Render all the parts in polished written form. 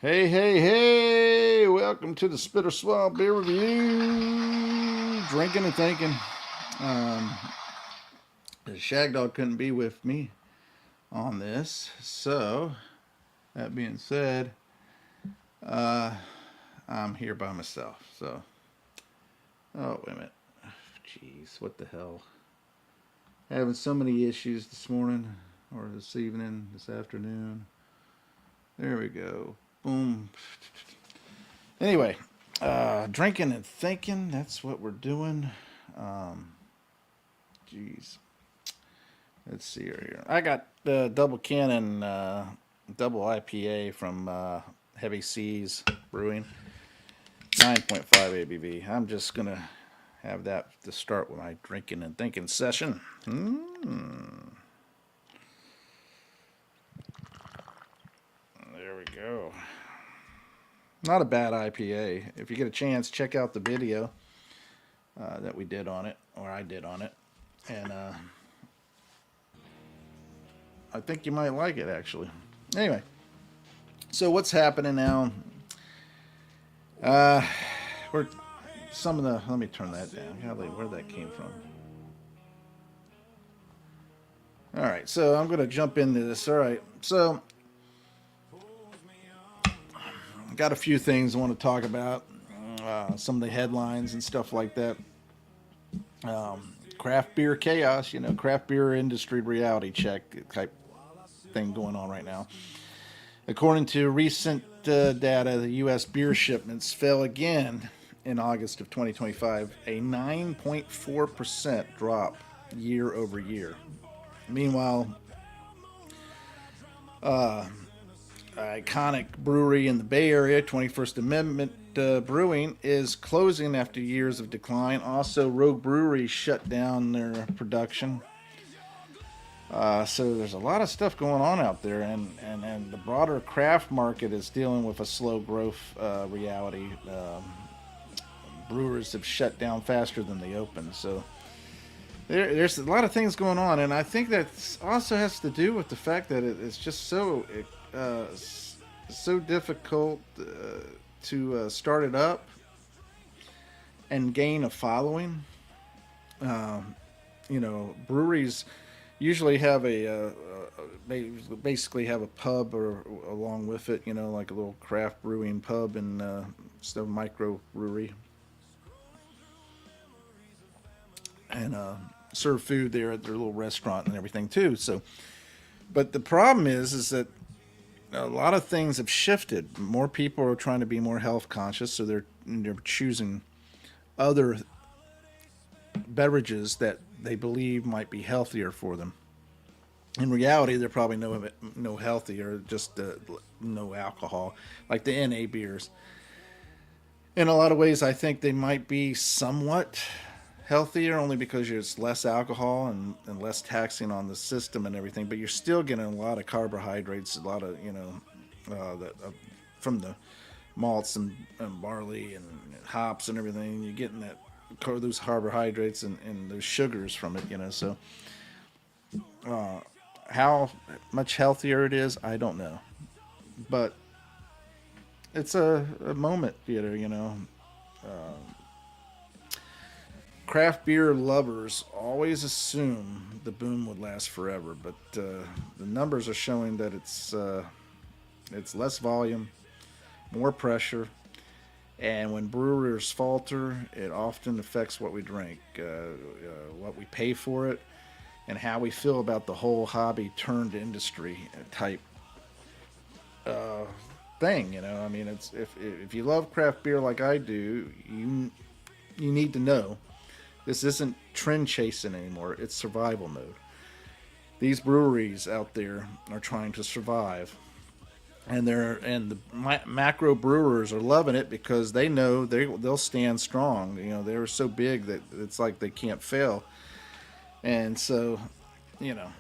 Hey, hey, hey! Welcome to the Spitter Swell Beer Review. Drinking and thinking. Um, the Shagdog couldn't be with me on this, so that being said, uh, I'm here by myself. So, oh wait a minute, jeez, what the hell? Having so many issues this morning, or this evening, this afternoon. There we go. Boom. Anyway, drinking and thinking. That's what we're doing. Um, Jeez. Let's see here. I got the double cannon, double IPA from Heavy Seas Brewing, 9.5 ABV. I'm just gonna have that to start with my drinking and thinking session. There we go. Not a bad IPA. If you get a chance, check out the video that we did on it, or I did on it, and I think you might like it actually. Anyway, so what's happening now? Uh, we're some of the. Let me turn that down. Golly, where that came from. All right, so I'm going to jump into this. All right, so I got a few things I want to talk about. Some of the headlines and stuff like that. Craft beer chaos, craft beer industry reality check type thing going on right now. According to recent data, the U.S. beer shipments fell again in August of 2025, a 9.4% drop year over year. Meanwhile, iconic brewery in the Bay Area, 21st Amendment Brewing, is closing after years of decline. Also, Rogue Brewery shut down their production. So there's a lot of stuff going on out there, and the broader craft market is dealing with a slow growth reality. Brewers have shut down faster than they opened, so there's a lot of things going on, and I think that also has to do with the fact that it's just uh, so difficult to start it up and gain a following. Breweries usually have they basically have a pub or along with it, like a little craft brewing pub and still micro brewery, and serve food there at their little restaurant and everything too. So, but the problem is that a lot of things have shifted. More people are trying to be more health conscious, so they're choosing other beverages that they believe might be healthier for them. In reality, they're probably no healthier, just no alcohol, like the NA beers. In a lot of ways, I think they might be somewhat healthier only because it's less alcohol and less taxing on the system and everything. But you're still getting a lot of carbohydrates, a lot of from the malts and barley and hops and everything. You're getting those carbohydrates and those sugars from it. So how much healthier it is, I don't know, but it's a moment theater. Craft beer lovers always assume the boom would last forever, but the numbers are showing that it's less volume, more pressure, and when brewers falter, it often affects what we drink, what we pay for it, and how we feel about the whole hobby turned industry type thing. I mean, it's if you love craft beer like I do, you need to know this isn't trend chasing anymore. It's survival mode. These breweries out there are trying to survive, and the macro brewers are loving it because they know they'll stand strong. They're so big that it's like they can't fail, and so you know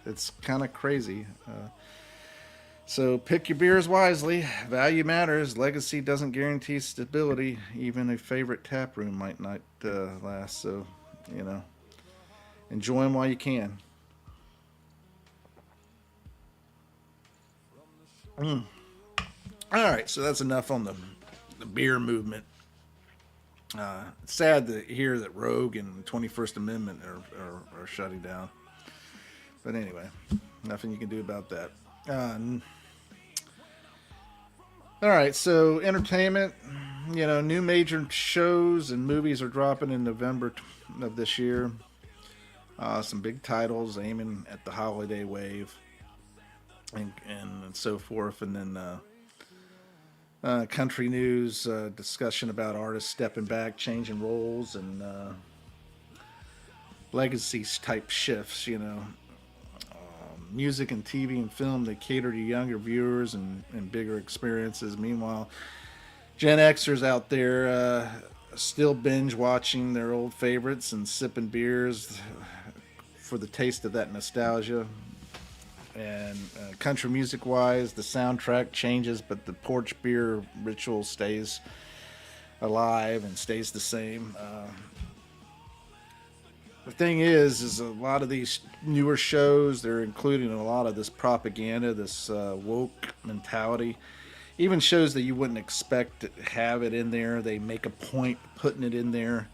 it's kind of crazy. So pick your beers wisely. Value matters. Legacy doesn't guarantee stability. Even a favorite tap room might not last. So, enjoy them while you can. All right, so that's enough on the beer movement. It's sad to hear that Rogue and 21st Amendment are shutting down. But anyway, nothing you can do about that. All right, so entertainment. New major shows and movies are dropping in November of this year. Some big titles aiming at the holiday wave and so forth. And then country news, discussion about artists stepping back, changing roles, and legacy type shifts. Music and TV and film, they cater to younger viewers and bigger experiences. Meanwhile, Gen Xers out there still binge watching their old favorites and sipping beers for the taste of that nostalgia. And country music wise, the soundtrack changes, but the porch beer ritual stays alive and stays the same. The thing is a lot of these newer shows, they're including a lot of this propaganda, this woke mentality. Even shows that you wouldn't expect to have it in there, they make a point putting it in there.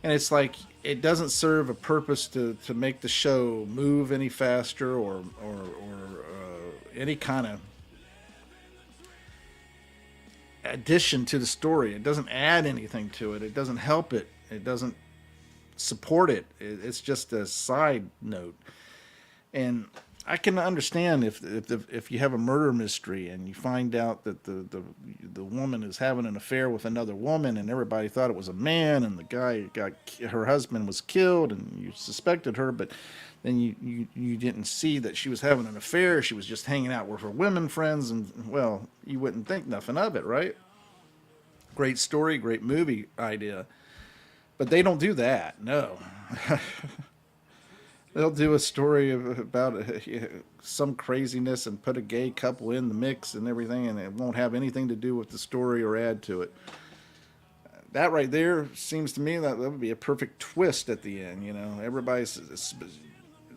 And it's like it doesn't serve a purpose to make the show move any faster or any kind of addition to the story. It doesn't add anything to it. It doesn't help it. It doesn't support it. It's just a side note. And I can understand if you have a murder mystery and you find out that the woman is having an affair with another woman and everybody thought it was a man and the guy her husband was killed and you suspected her, but then you didn't see that she was having an affair. She was just hanging out with her women friends, and well, you wouldn't think nothing of it, right? Great story, great movie idea, but they don't do that. No. They'll do a story about some craziness and put a gay couple in the mix and everything, and it won't have anything to do with the story or add to it. That right there seems to me that would be a perfect twist at the end. Everybody's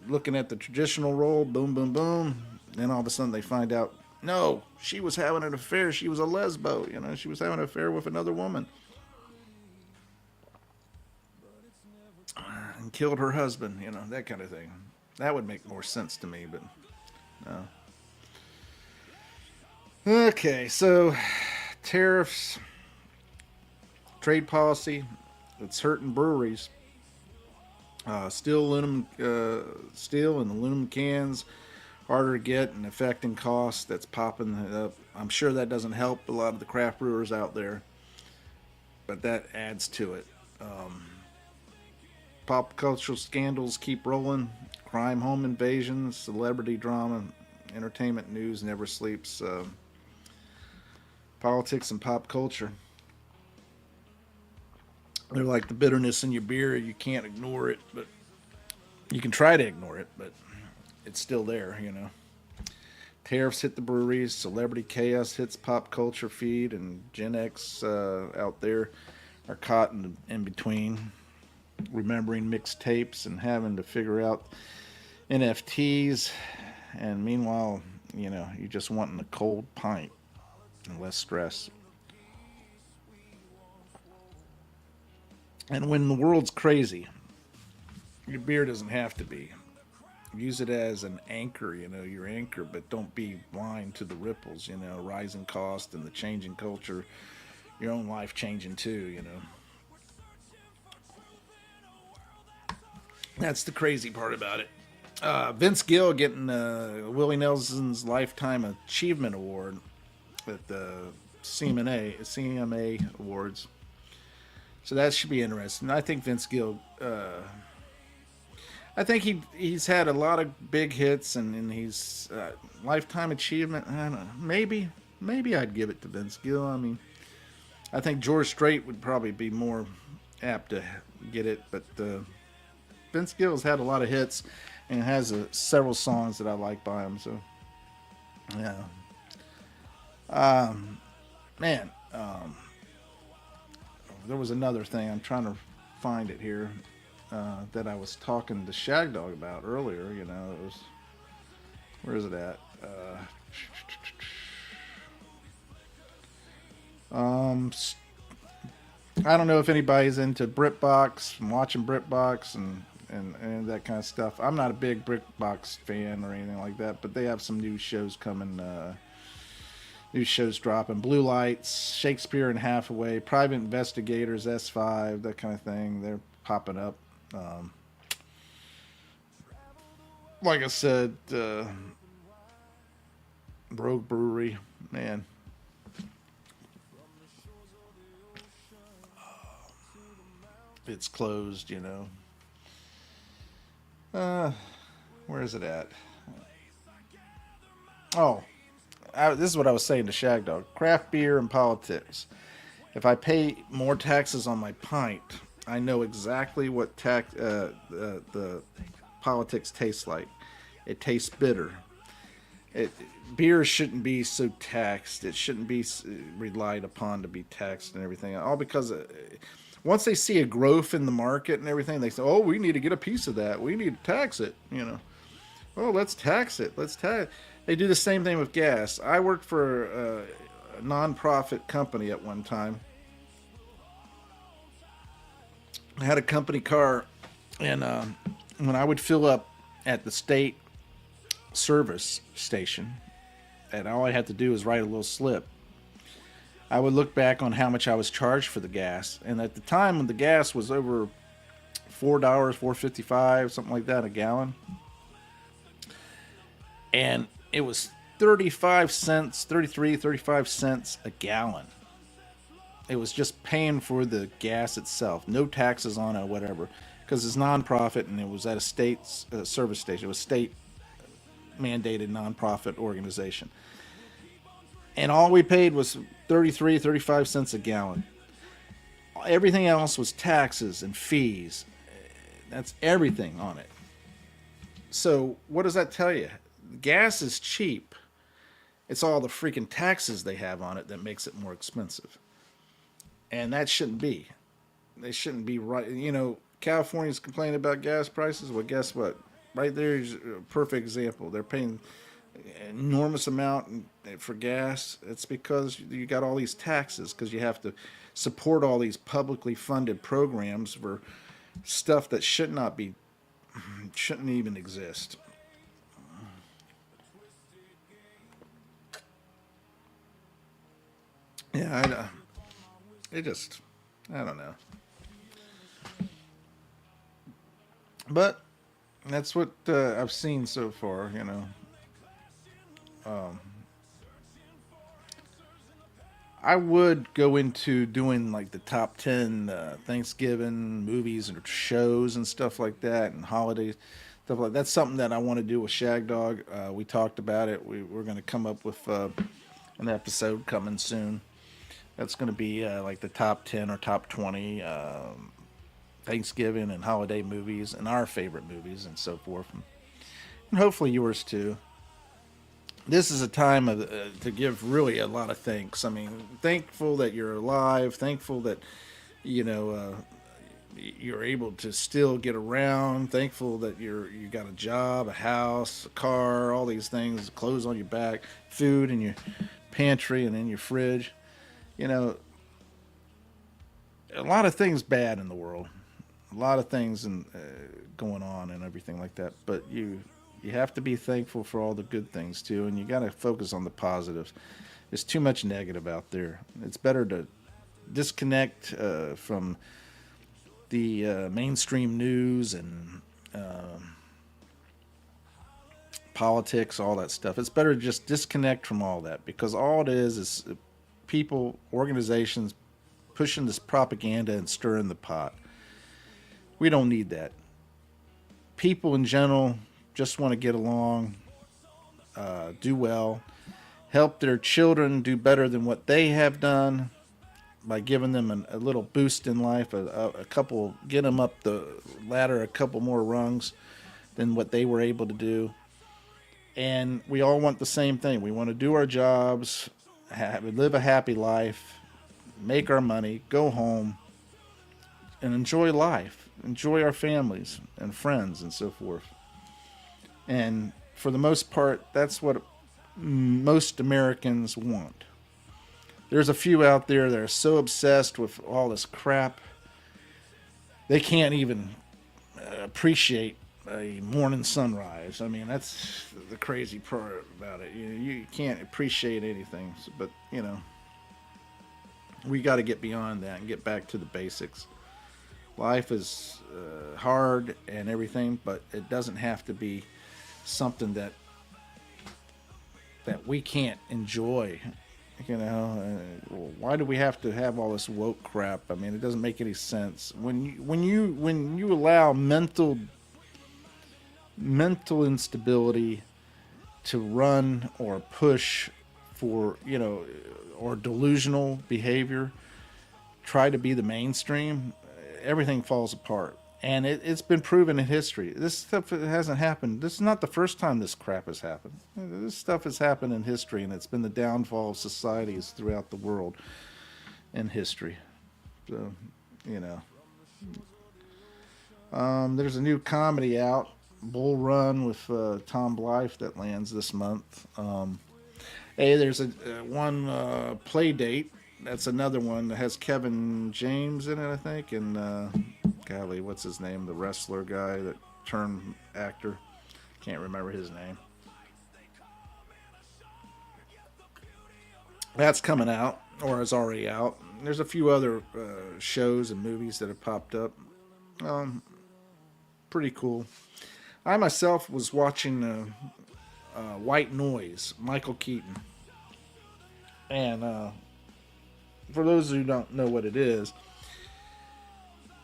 looking at the traditional role, boom, boom, boom. Then all of a sudden they find out, no, she was having an affair. She was a lesbo. She was having an affair with another woman. And killed her husband, that kind of thing. That would make more sense to me, but no. Okay, so tariffs, trade policy, it's hurting breweries. Steel and aluminum cans, harder to get and affecting costs. That's popping up. I'm sure that doesn't help a lot of the craft brewers out there, but that adds to it. Pop cultural scandals keep rolling. Crime, home invasions, celebrity drama, entertainment news never sleeps. Politics and pop culture. They're like the bitterness in your beer. You can't ignore it, but you can try to ignore it, but it's still there, Tariffs hit the breweries. Celebrity chaos hits pop culture feed, and Gen X out there are caught in between, remembering mixtapes and having to figure out NFTs, and meanwhile, you're just wanting a cold pint and less stress. And when the world's crazy, your beer doesn't have to be. Use it as an anchor, your anchor, but don't be blind to the ripples, rising cost and the changing culture, your own life changing too, That's the crazy part about it. Vince Gill getting Willie Nelson's Lifetime Achievement Award at the CMA Awards. So that should be interesting. I think Vince Gill, I think he's had a lot of big hits, and he's Lifetime Achievement. I don't know. Maybe I'd give it to Vince Gill. I mean, I think George Strait would probably be more apt to get it, but Vince Gill's had a lot of hits and has several songs that I like by him. So, yeah. Man, there was another thing. I'm trying to find it here that I was talking to Shagdog about earlier. It was, where is it at? Um, I don't know if anybody's into BritBox and watching BritBox and that kind of stuff. I'm not a big BritBox fan or anything like that, but they have some new shows coming. New shows dropping. Blue Lights, Shakespeare and Hathaway, Private Investigators, S5, that kind of thing. They're popping up. Um, like I said, Rogue Brewery, man. It's closed, you know. Where is it at? Oh, this is what I was saying to Shagdog. Craft beer and politics. If I pay more taxes on my pint, I know exactly what the politics tastes like. It tastes bitter. It Beer shouldn't be so taxed. It shouldn't be relied upon to be taxed and everything. All because once they see a growth in the market and everything, they say, "Oh, we need to get a piece of that. We need to tax it." You know, oh, let's tax it. Let's tax. They do the same thing with gas. I worked for a nonprofit company at one time. I had a company car, and when I would fill up at the state service station, and all I had to do was write a little slip, I would look back on how much I was charged for the gas, and at the time when the gas was over $4, 4.55, something like that a gallon, and it was 35 cents, 33, 35 cents a gallon. It was just paying for the gas itself, no taxes on it, or whatever, because it's nonprofit and it was at a state service station. It was state mandated nonprofit organization, and all we paid was 33, 35 cents a gallon. Everything else was taxes and fees. That's everything on it. So what does that tell you? Gas is cheap. It's all the freaking taxes they have on it that makes it more expensive. And that shouldn't be. They shouldn't be right. You know, California's complaining about gas prices. Well, guess what? Right there is a perfect example. They're paying an enormous amount for gas. It's because you got all these taxes because you have to support all these publicly funded programs for stuff that shouldn't even exist. Yeah, it just, I don't know. But that's what I've seen so far. You know, um, I would go into doing like the top 10 Thanksgiving movies and shows and stuff like that, and holidays stuff like that's something that I want to do with Shagdog. We talked about it. We're going to come up with an episode coming soon. That's going to be like the top 10 or top 20 Thanksgiving and holiday movies and our favorite movies and so forth. And hopefully yours too. This is a time to give really a lot of thanks. I mean, thankful that you're alive, thankful that, you know, you're able to still get around, thankful that you got a job, a house, a car, all these things, clothes on your back, food in your pantry and in your fridge. You know, a lot of things bad in the world, a lot of things going on and everything like that. But you have to be thankful for all the good things too, and you got to focus on the positives. There's too much negative out there. It's better to disconnect from the mainstream news and politics, all that stuff. It's better to just disconnect from all that because all it is people, organizations pushing this propaganda and stirring the pot. We don't need that. People in general just want to get along, do well, help their children do better than what they have done by giving them a little boost in life, a couple, get them up the ladder a couple more rungs than what they were able to do. And we all want the same thing. We want to do our jobs, live a happy life, make our money, go home, and enjoy life, enjoy our families and friends and so forth. And for the most part, that's what most Americans want. There's a few out there that are so obsessed with all this crap, they can't even appreciate a morning sunrise. I mean, that's the crazy part about it. You can't appreciate anything. But, we got to get beyond that and get back to the basics. Life is hard and everything, but it doesn't have to be something that we can't enjoy. Why do we have to have all this woke crap? I mean, it doesn't make any sense. When you allow mental instability to run or push for, or delusional behavior, try to be the mainstream, everything falls apart. And it's been proven in history. This stuff hasn't happened. This is not the first time this crap has happened. This stuff has happened in history, and it's been the downfall of societies throughout the world in history. So, there's a new comedy out, Bull Run, with Tom Blythe, that lands this month. Hey, there's one Play Date. That's another one that has Kevin James in it, I think, and golly, what's his name? The wrestler guy that turned actor. Can't remember his name. That's coming out, or is already out. There's a few other shows and movies that have popped up. Pretty cool. I myself was watching White Noise, Michael Keaton. And for those who don't know what it is,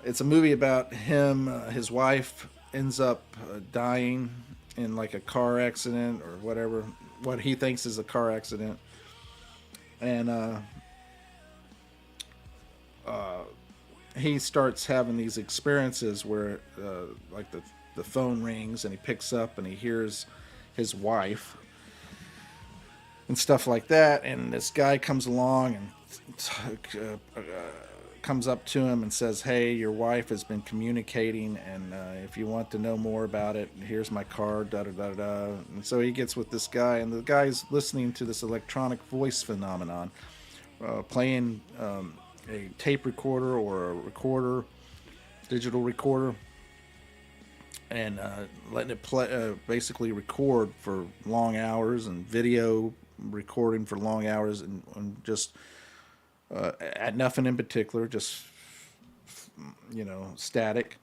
it's a movie about him. His wife ends up dying in like a car accident or whatever, what he thinks is a car accident. And he starts having these experiences where like the phone rings and he picks up and he hears his wife and stuff like that. And this guy comes along and comes up to him and says, "Hey, your wife has been communicating, and if you want to know more about it, here's my card, da da da da." And so he gets with this guy, and the guy's listening to this electronic voice phenomenon, playing a tape recorder or a recorder, digital recorder, and letting it play, basically record for long hours, and video recording for long hours, and just at nothing in particular, just static,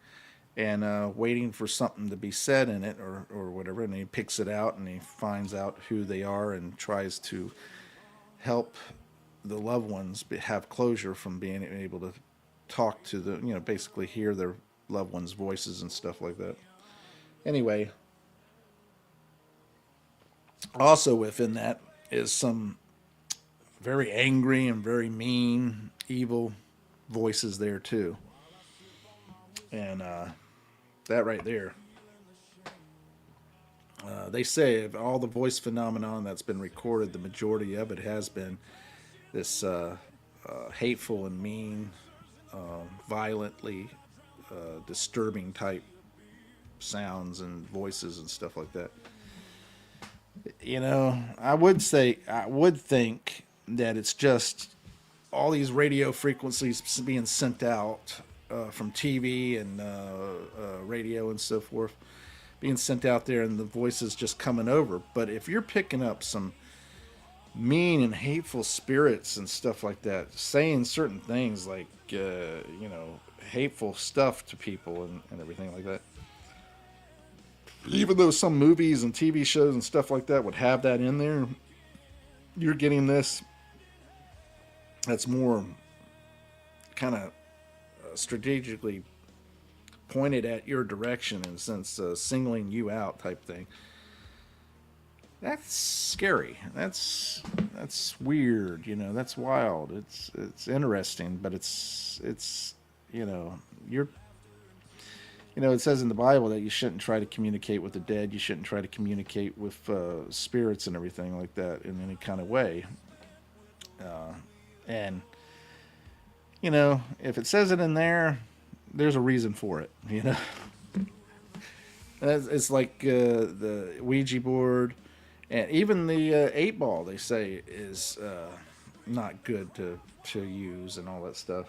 and waiting for something to be said in it or whatever. And he picks it out and he finds out who they are and tries to help the loved ones have closure from being able to talk to the, basically hear their loved ones' voices and stuff like that. Anyway, also within that is some very angry and very mean, evil voices there too. And that right there, they say of all the voice phenomenon that's been recorded, the majority of it has been this hateful and mean, violently disturbing type sounds and voices and stuff like that. I would think that it's just all these radio frequencies being sent out from TV and radio and so forth, being sent out there, and the voices just coming over. But if you're picking up some mean and hateful spirits and stuff like that, saying certain things like, hateful stuff to people and everything like that, even though some movies and TV shows and stuff like that would have that in there, you're getting this that's more kind of strategically pointed at your direction, in a sense, singling you out type thing. That's scary. That's weird. That's wild. It's interesting, but it's you're. It says in the Bible that you shouldn't try to communicate with the dead. You shouldn't try to communicate with spirits and everything like that in any kind of way. And, if it says it in there, there's a reason for it, It's like the Ouija board, and even the 8 ball, they say, is not good to use and all that stuff.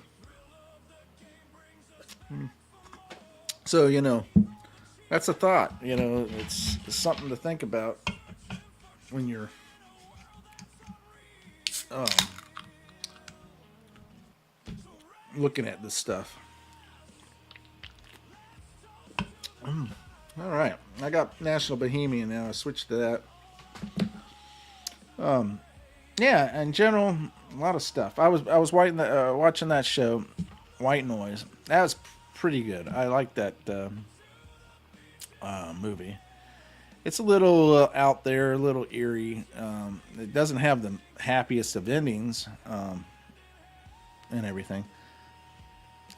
So that's a thought. It's something to think about when you're um, looking at this stuff. All right, I got National Bohemian now. I switched to that. Yeah, in general, a lot of stuff. I was watching that show, White Noise. That was pretty good. I like that movie. It's a little out there, a little eerie. It doesn't have the happiest of endings and everything.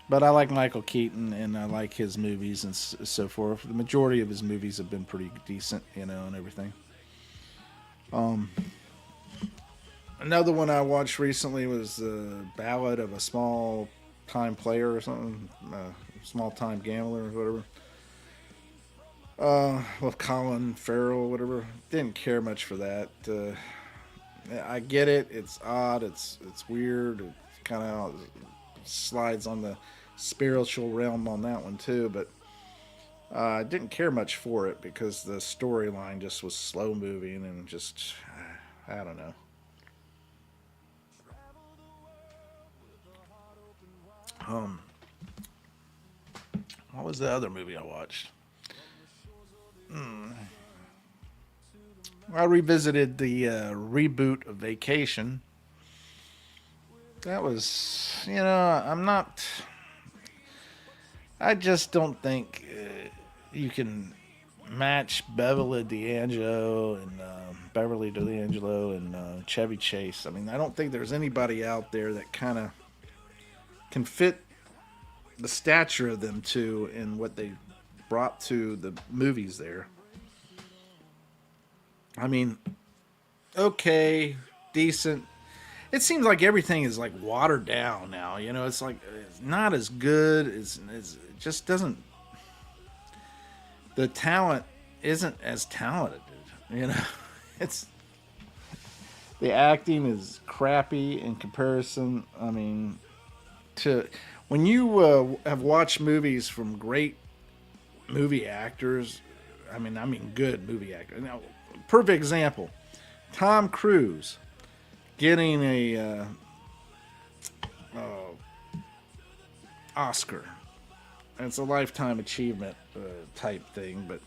But I like Michael Keaton, and I like his movies and so forth. The majority of his movies have been pretty decent, and everything. Um, Another one I watched recently was the Ballad of a Small Time Player or something, Small Time Gambler or whatever. With Colin Farrell, whatever. Didn't care much for that. I get it. It's odd. It's weird. It kind of slides on the spiritual realm on that one too, but I didn't care much for it because the storyline just was slow moving and just I don't know. Um, what was the other movie I watched? Hmm. I revisited the reboot of Vacation. That was, I'm not. I just don't think you can match Beverly D'Angelo and Chevy Chase. I mean, I don't think there's anybody out there that kind of can fit the stature of them two and what they brought to the movies there. I mean, okay, decent. It seems like everything is like watered down now. It's like it's not as good. It just doesn't. The talent isn't as talented. You know, it's the acting is crappy in comparison. I mean, to when you have watched movies from great movie actors, I mean good movie actors. Now, perfect example: Tom Cruise getting a Oscar. And it's a lifetime achievement type thing, but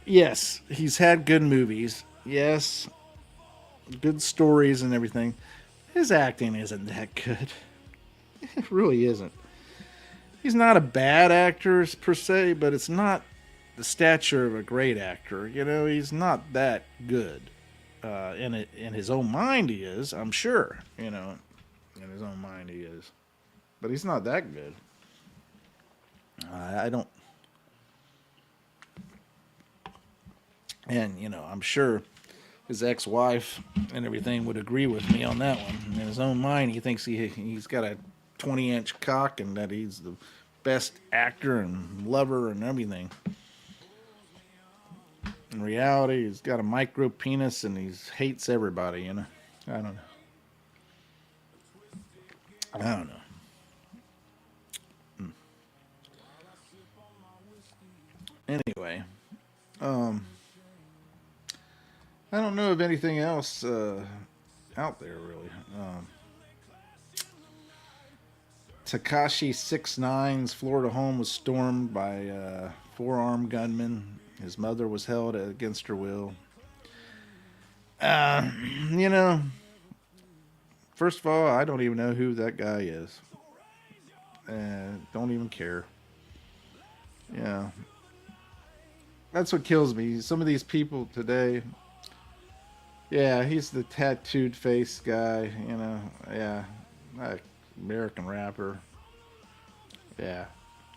yes, he's had good movies. Yes, good stories and everything. His acting isn't that good. It really isn't. He's not a bad actor per se, but it's not the stature of a great actor. He's not that good. In his own mind, he is. I'm sure. In his own mind, he is. But he's not that good. I don't. And, I'm sure his ex-wife and everything would agree with me on that one. In his own mind, he thinks he's got a 20-inch cock and that he's the best actor and lover and everything. In reality, he's got a micro penis and he hates everybody, I don't know. I don't know. Anyway, I don't know of anything else out there really. Takashi 6ix9's Florida home was stormed by four armed gunmen. His mother was held against her will. Uh, you know, first of all, I don't even know who that guy is. Don't even care. Yeah, that's what kills me. Some of these people today. Yeah, he's the tattooed face guy. Yeah, American rapper. Yeah,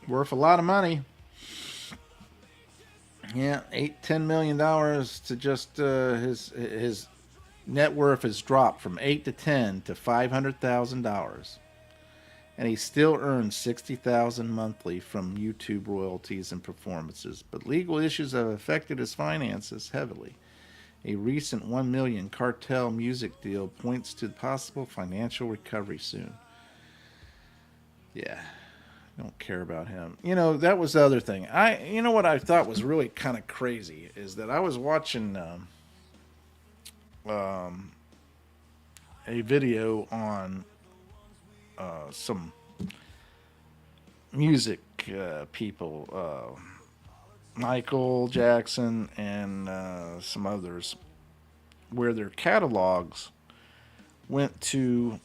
worth a lot of money. Yeah, $8-10 million to just his net worth has dropped from 8 to 10 to $500,000, and he still earns 60,000 monthly from YouTube royalties and performances. But legal issues have affected his finances heavily. A recent 1 million cartel music deal points to possible financial recovery soon. Yeah, don't care about him. You know, that was the other thing. You know what I thought was really kind of crazy is that I was watching um, a video on some music people, Michael Jackson and some others, where their catalogs went to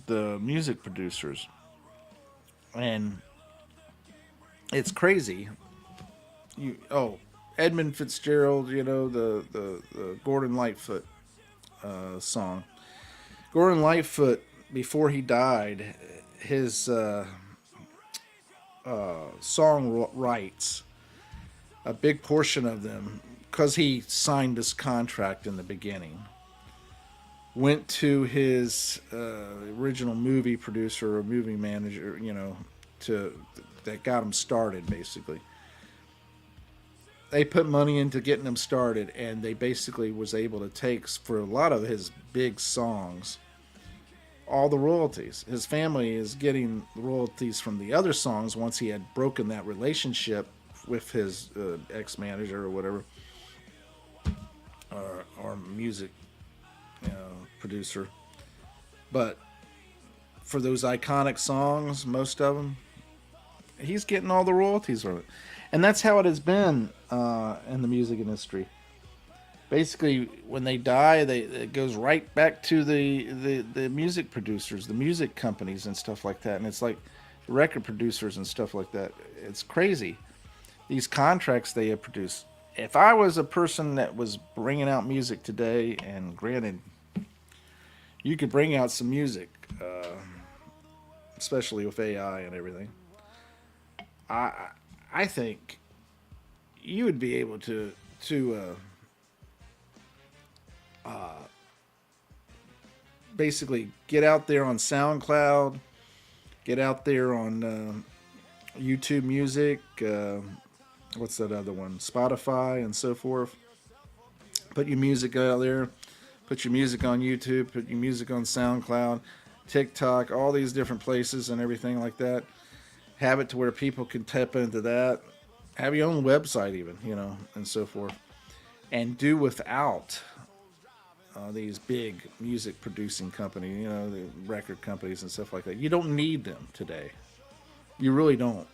the music producers, and it's crazy. Edmund Fitzgerald, you know the Gordon Lightfoot song. Gordon Lightfoot, before he died, his song rights, a big portion of them, because he signed this contract in the beginning, went to his original movie producer or movie manager, you know, to that got him started. Basically, they put money into getting him started, and they basically was able to take for a lot of his big songs all the royalties. His family is getting royalties from the other songs once he had broken that relationship with his ex-manager or whatever, or music producer. But for those iconic songs, most of them, he's getting all the royalties from it. And that's how it has been in the music industry. Basically, when they die, it goes right back to the music producers, the music companies and stuff like that. And it's like record producers and stuff like that. It's crazy. These contracts they have produced. If I was a person that was bringing out music today, and granted, you could bring out some music, especially with AI and everything, I think you would be able to basically get out there on SoundCloud, get out there on YouTube Music, what's that other one? Spotify and so forth. Put your music out there, put your music on YouTube, put your music on SoundCloud, TikTok, all these different places and everything like that. Have it to where people can tap into that. Have your own website even, you know, and so forth. And do without these big music producing companies, you know, the record companies and stuff like that. You don't need them today. You really don't.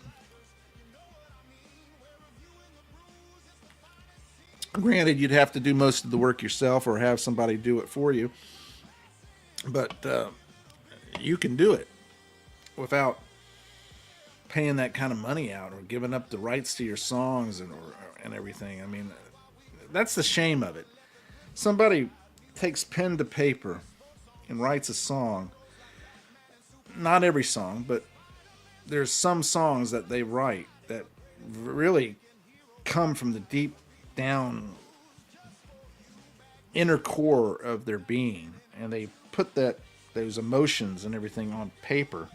Granted, you'd have to do most of the work yourself or have somebody do it for you. But you can do it without paying that kind of money out or giving up the rights to your songs and everything. I mean, that's the shame of it. Somebody takes pen to paper and writes a song. Not every song, but there's some songs that they write that really come from the deep down inner core of their being, and they put those emotions and everything on paper,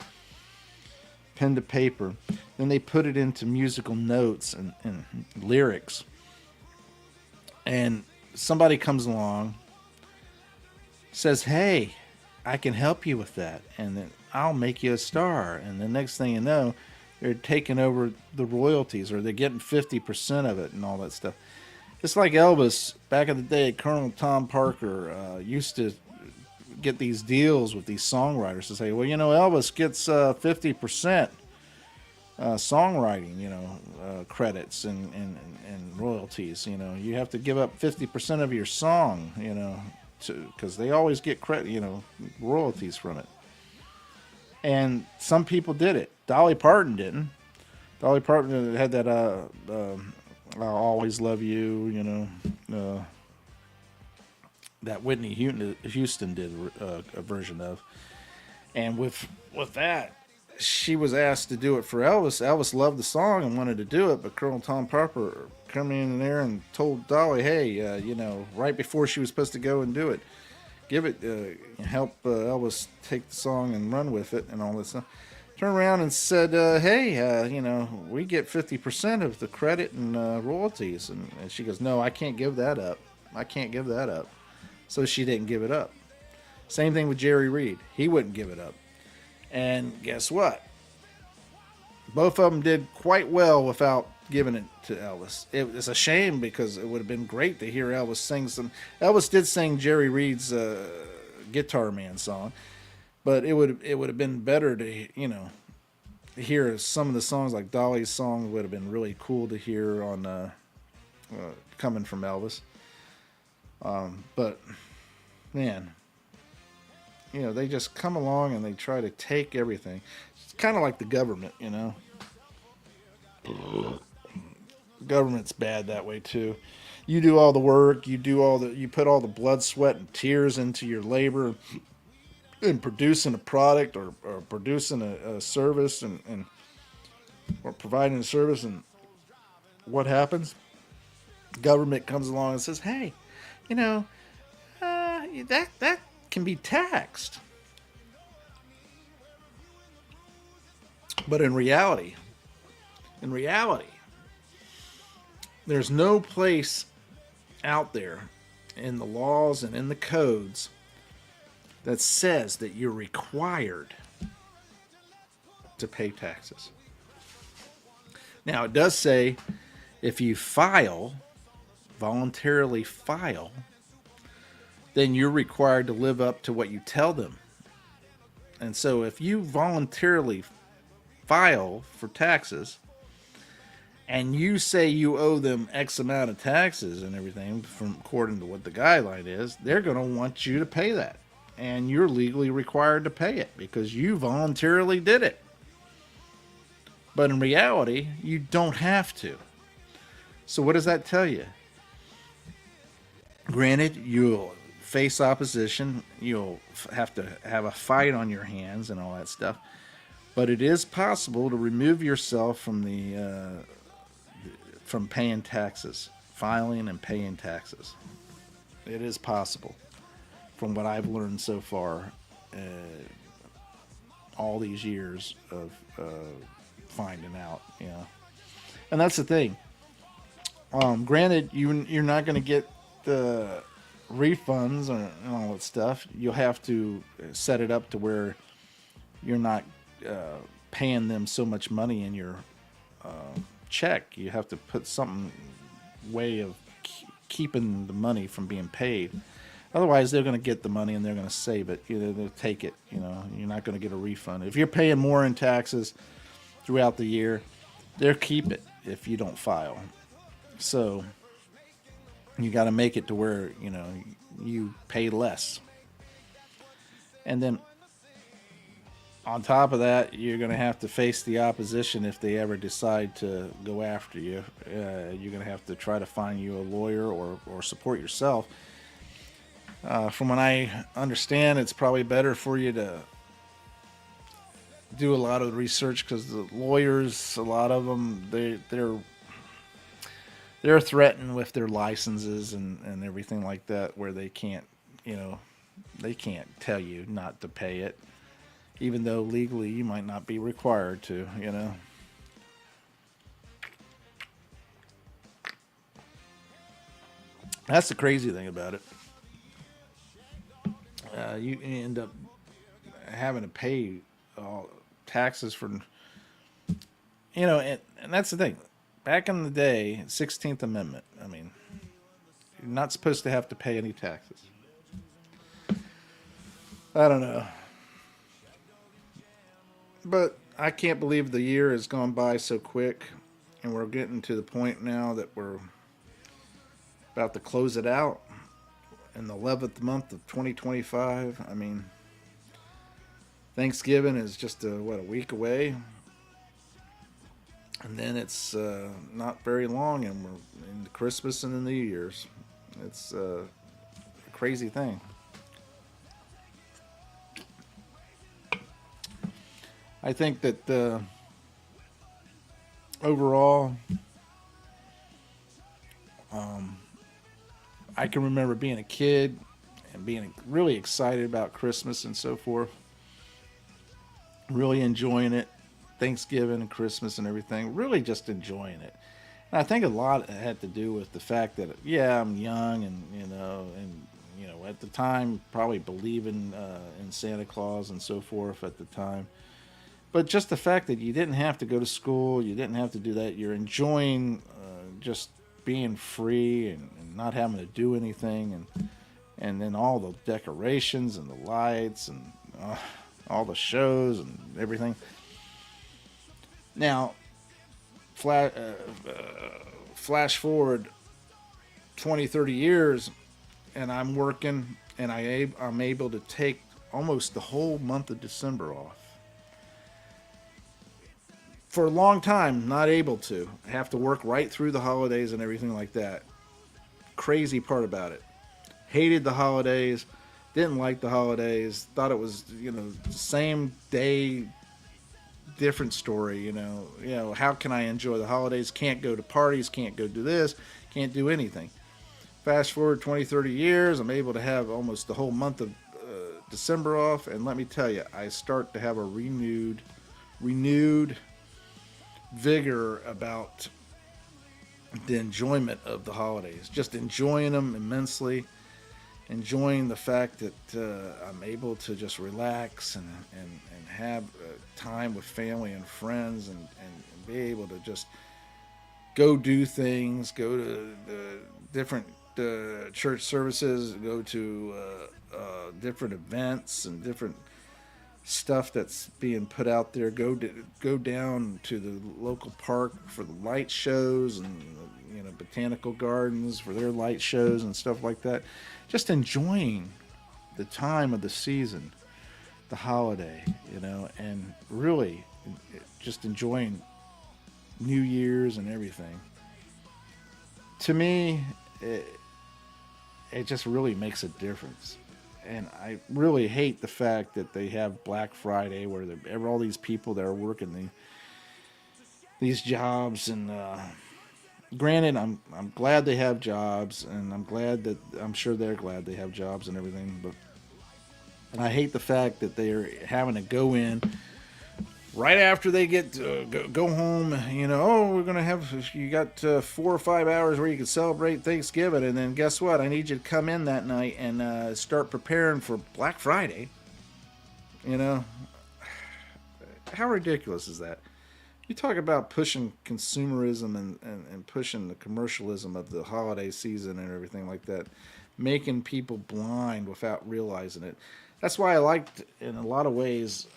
pen to paper. Then they put it into musical notes and lyrics, and somebody comes along, says, hey, I can help you with that, and then I'll make you a star. And the next thing you know, they're taking over the royalties, or they're getting 50% of it and all that stuff. It's like Elvis back in the day. Colonel Tom Parker used to get these deals with these songwriters to say, well, you know, Elvis gets 50% songwriting, you know, credits and royalties. You know, you have to give up 50% of your song, you know, because they always get credit, you know, royalties from it. And some people did it. Dolly Parton didn't. Dolly Parton had that I'll Always Love You, you know, that Whitney Houston did a version of. And with that, she was asked to do it for Elvis. Elvis loved the song and wanted to do it, but Colonel Tom Parker come in there and told Dolly, hey, you know, right before she was supposed to go and do it, give it, help Elvis take the song and run with it and all this stuff. Turned around and said, hey, you know, we get 50% of the credit and royalties. And she goes, no, I can't give that up. I can't give that up. So she didn't give it up. Same thing with Jerry Reed. He wouldn't give it up. And guess what? Both of them did quite well without giving it to Elvis. It's a shame because it would have been great to hear Elvis sing some. Elvis did sing Jerry Reed's Guitar Man song, but it would have been better to hear some of the songs, like Dolly's song would have been really cool to hear on coming from Elvis. But man, they just come along and they try to take everything. It's kind of like the government, Government's bad that way too. You do all the work, you put all the blood, sweat, and tears into your labor in producing a product or producing a service and or providing a service, and what happens? Government comes along and says, "Hey, that can be taxed." But in reality, there's no place out there in the laws and in the codes that says that you're required to pay taxes. Now, it does say if you voluntarily file, then you're required to live up to what you tell them. And so if you voluntarily file for taxes and you say you owe them X amount of taxes and everything from according to what the guideline is, they're going to want you to pay that. And you're legally required to pay it because you voluntarily did it. But in reality, you don't have to. So what does that tell you? Granted, you'll face opposition. You'll have to have a fight on your hands and all that stuff. But it is possible to remove yourself from from paying taxes, filing and paying taxes. It is possible, from what I've learned so far, all these years of finding out, And that's the thing. Granted, you're not going to get the refunds and all that stuff. You'll have to set it up to where you're not paying them so much money in your check. You have to put some way of keeping the money from being paid. Otherwise, they're going to get the money and they're going to save it. They'll take it. You're not going to get a refund. If you're paying more in taxes throughout the year, they'll keep it if you don't file. So you got to make it to where you pay less. And then on top of that, you're going to have to face the opposition if they ever decide to go after you. You're going to have to try to find you a lawyer or support yourself. From what I understand, it's probably better for you to do a lot of research because the lawyers, a lot of them, they're threatened with their licenses and everything like that, where they can't tell you not to pay it, even though legally you might not be required to. That's the crazy thing about it. You end up having to pay taxes for, and that's the thing. Back in the day, 16th Amendment, you're not supposed to have to pay any taxes. I don't know. But I can't believe the year has gone by so quick, and we're getting to the point now that we're about to close it out in the 11th month of 2025. Thanksgiving is just a week away. And then it's not very long, and we're in Christmas and the New Year's. It's a crazy thing. I think that overall, I can remember being a kid and being really excited about Christmas and so forth. Really enjoying it. Thanksgiving and Christmas and everything. Really just enjoying it. And I think a lot had to do with the fact that, yeah, I'm young and, at the time, probably believing in Santa Claus and so forth at the time. But just the fact that you didn't have to go to school, you didn't have to do that. You're enjoying just being free and not having to do anything, and then all the decorations and the lights and all the shows and everything. Now, flash forward 20, 30 years, and I'm working, and I'm able to take almost the whole month of December off. For a long time, not able to. I have to work right through the holidays and everything like that. Crazy part about it. Hated the holidays, didn't like the holidays, thought it was, same day, different story, how can I enjoy the holidays? Can't go to parties, can't go do this, can't do anything. Fast forward 20, 30 years, I'm able to have almost the whole month of December off, and let me tell you, I start to have a renewed vigor about the enjoyment of the holidays, just enjoying them immensely, enjoying the fact that I'm able to just relax and have time with family and friends, and be able to just go do things, go to the different church services, go to different events and different stuff that's being put out there. Go down to the local park for the light shows, and botanical gardens for their light shows and stuff like that. Just enjoying the time of the season, the holiday, and really just enjoying New Year's and everything. To me, it just really makes a difference. And I really hate the fact that they have Black Friday, where all these people that are working these jobs. And granted, I'm glad they have jobs, and I'm sure they're glad they have jobs and everything. But I hate the fact that they're having to go in right after they get go home. We're gonna have, you got 4 or 5 hours where you can celebrate Thanksgiving, and then guess what? I need you to come in that night and start preparing for Black Friday. How ridiculous is that? You talk about pushing consumerism and pushing the commercialism of the holiday season and everything like that, making people blind without realizing it. That's why I liked, in a lot of ways,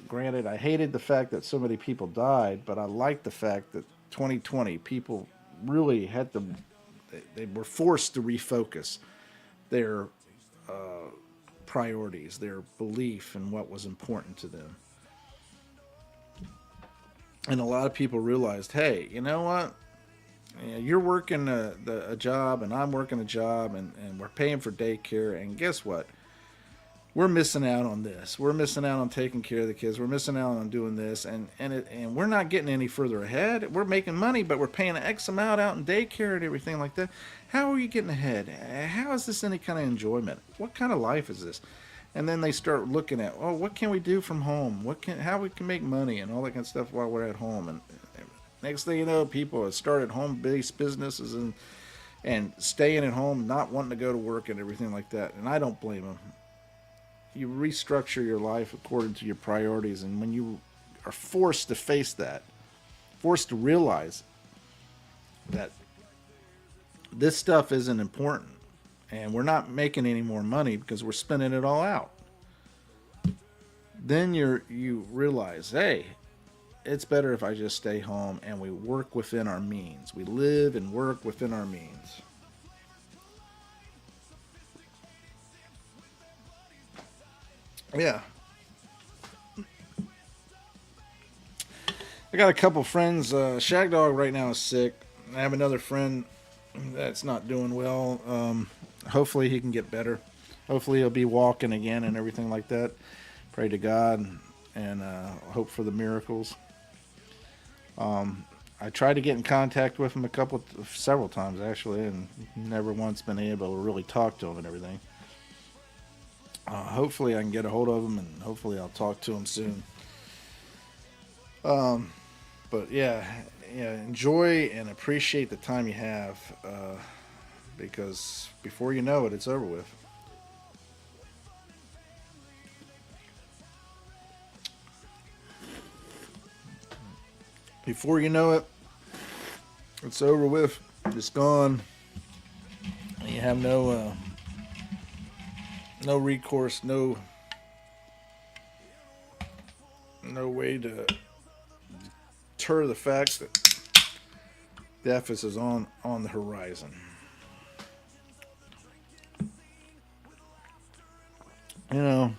granted, I hated the fact that so many people died, but I liked the fact that 2020, people really they were forced to refocus their priorities, their belief in what was important to them. And a lot of people realized, hey, you know what? You're working a job, and I'm working a job, and we're paying for daycare, and guess what? We're missing out on this. We're missing out on taking care of the kids. We're missing out on doing this, and we're not getting any further ahead. We're making money, but we're paying an X amount out in daycare and everything like that. How are you getting ahead? How is this any kind of enjoyment? What kind of life is this? And then they start looking at, what can we do from home? How we can make money and all that kind of stuff while we're at home. And next thing you know, people have started home-based businesses and staying at home, not wanting to go to work and everything like that. And I don't blame them. You restructure your life according to your priorities, and when you are forced to face that, forced to realize that this stuff isn't important, and we're not making any more money because we're spending it all out, then you realize, hey, it's better if I just stay home and we work within our means. We live and work within our means. Yeah. I got a couple friends. Shagdog right now is sick. I have another friend that's not doing well. Hopefully he can get better. Hopefully he'll be walking again and everything like that. Pray to God and hope for the miracles. I tried to get in contact with him several times actually, and never once been able to really talk to him and everything. Hopefully I can get a hold of him, and hopefully I'll talk to him soon. But yeah, enjoy and appreciate the time you have, because before you know it, it's over with. Before you know it, it's over with. It's gone. You have no recourse, no way to deter the fact that death is on the horizon. You know,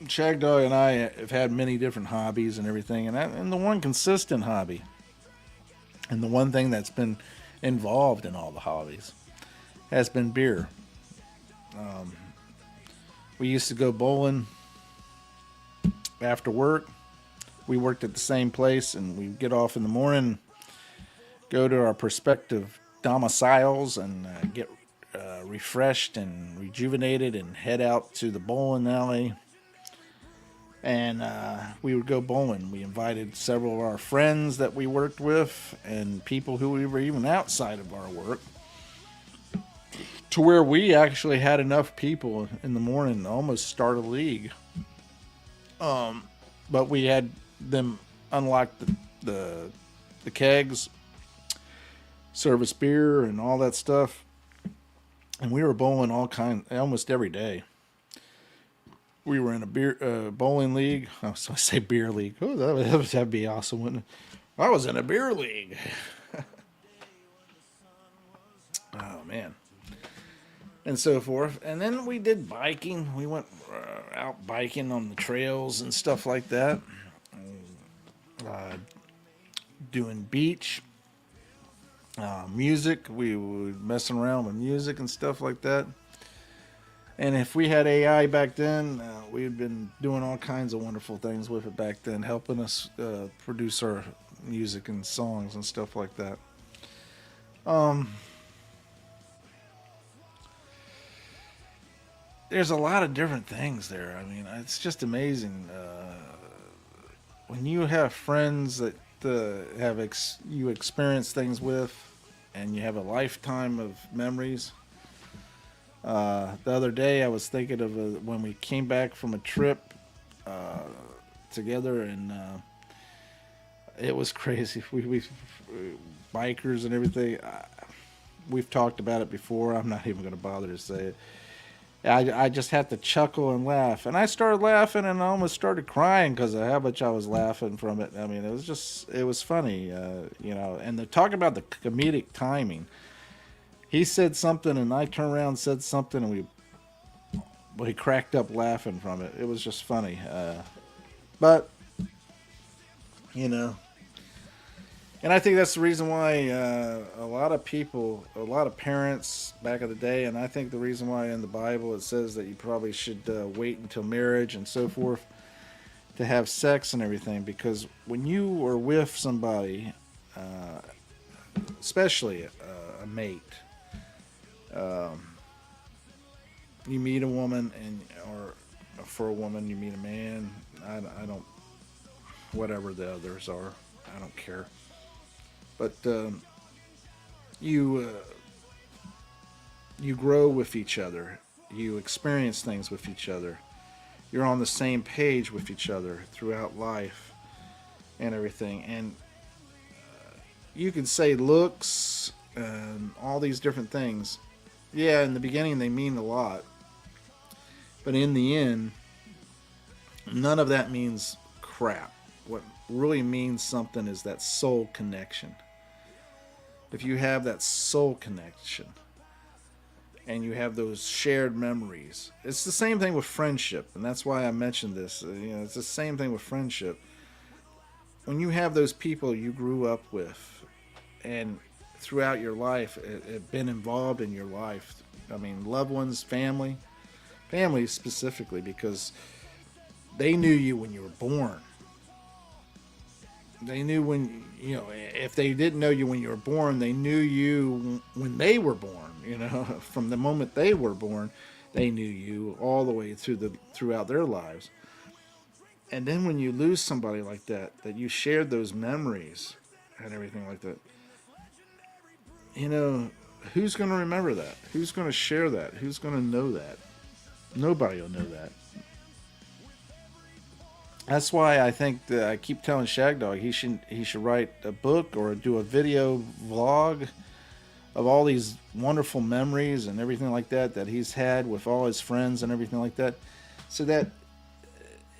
Shagdog and I have had many different hobbies and everything, and the one consistent hobby, and the one thing that's been involved in all the hobbies, has been beer. Um, we used to go bowling after work. We worked at the same place, and we'd get off in the morning, go to our prospective domiciles, and get refreshed and rejuvenated, and head out to the bowling alley. And we would go bowling. We invited several of our friends that we worked with, and people who we were even outside of our work, to where we actually had enough people in the morning to almost start a league. But we had them unlock the kegs, service beer, and all that stuff, and we were bowling almost every day. We were in a beer bowling league. Oh, so I say beer league. Oh, that'd be awesome, wouldn't it? I was in a beer league. Oh man, and so forth. And then we did biking. We went out biking on the trails and stuff like that. Uh, Doing beach music. We were messing around with music and stuff like that. And if we had AI back then, we had been doing all kinds of wonderful things with it back then, helping us produce our music and songs and stuff like that. Um, there's a lot of different things there. I mean, it's just amazing when you have friends that you experience things with, and you have a lifetime of memories. The other day, I was thinking of when we came back from a trip together, and it was crazy. We bikers and everything. We've talked about it before. I'm not even going to bother to say it. I just had to chuckle and laugh, and I started laughing, and I almost started crying because of how much I was laughing from it. I mean, it was funny, And to talk about the comedic timing. He said something, and I turned around and said something, and we cracked up laughing from it. It was just funny. But, you know, and I think that's the reason why a lot of people, a lot of parents back in the day, and I think the reason why in the Bible it says that you probably should wait until marriage and so forth to have sex and everything, because when you are with somebody, especially a mate, you meet a woman, or for a woman you meet a man. I don't, whatever the others are, I don't care. But you grow with each other. You experience things with each other. You're on the same page with each other throughout life and everything. And you can say looks and all these different things. Yeah, in the beginning they mean a lot. But in the end, none of that means crap. What really means something is that soul connection. If you have that soul connection and you have those shared memories, it's the same thing with friendship, and that's why I mentioned this. It's the same thing with friendship. When you have those people you grew up with, and throughout your life have been involved in your life. I mean, loved ones, family specifically, because they knew you when you were born. They knew if they didn't know you when you were born, they knew you when they were born. From the moment they were born, they knew you all the way throughout their lives. And then when you lose somebody like that, that you shared those memories and everything like that, you know, who's going to remember that? Who's going to share that? Who's going to know that? Nobody will know that. That's why I think that I keep telling Shagdog he should write a book or do a video vlog of all these wonderful memories and everything like that he's had with all his friends and everything like that, so that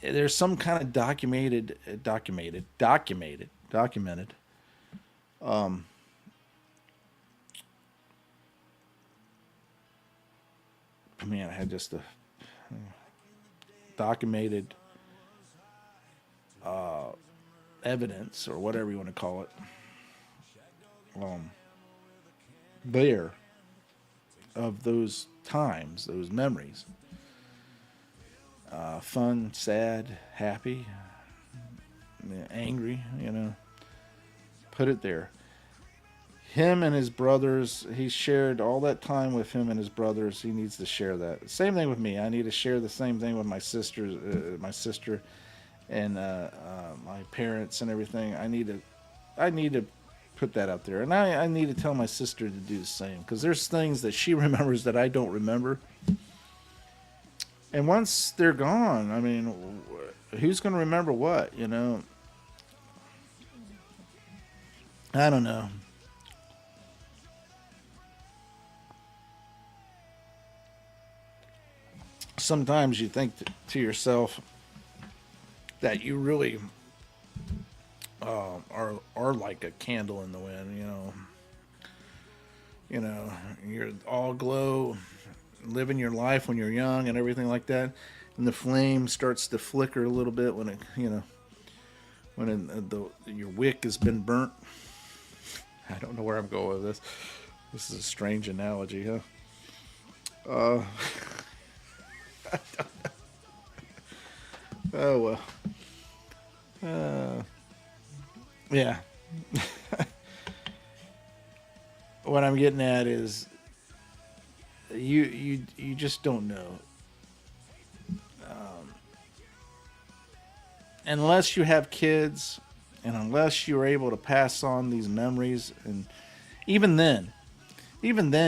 there's some kind of documented. Um, Man, I had just a documented uh, evidence or whatever you want to call it. Um, there of those times, those memories. Fun, sad, happy, angry, put it there. Him and his brothers, he shared all that time with him and his brothers. He needs to share that. Same thing with me. I need to share the same thing with my sister and my parents and everything. I need to put that out there. And I need to tell my sister to do the same, because there's things that she remembers that I don't remember. And once they're gone, I mean, who's going to remember what, I don't know. Sometimes you think to yourself that you really are like a candle in the wind, you're all glow, living your life when you're young and everything like that, and the flame starts to flicker a little bit when your wick has been burnt. I don't know where I'm going with this. This is a strange analogy, huh? Uh, oh well. Yeah. What I'm getting at is you just don't know, unless you have kids, and unless you're able to pass on these memories. And even then,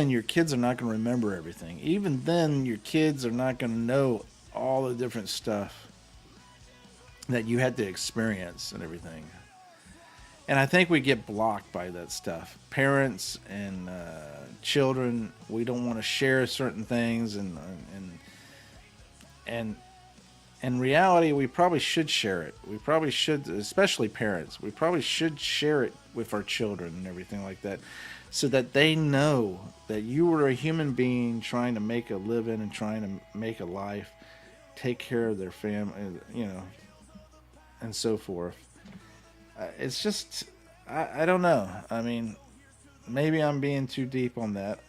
your kids are not going to remember everything. Even then, your kids are not going to know all the different stuff that you had to experience and everything. And I think we get blocked by that stuff. Parents and children, we don't want to share certain things, and in reality, we probably should share it. We probably should, especially parents. We probably should share it with our children and everything like that, so that they know that you were a human being trying to make a living and trying to make a life, take care of their family, and so forth. It's just, I don't know. I mean, maybe I'm being too deep on that.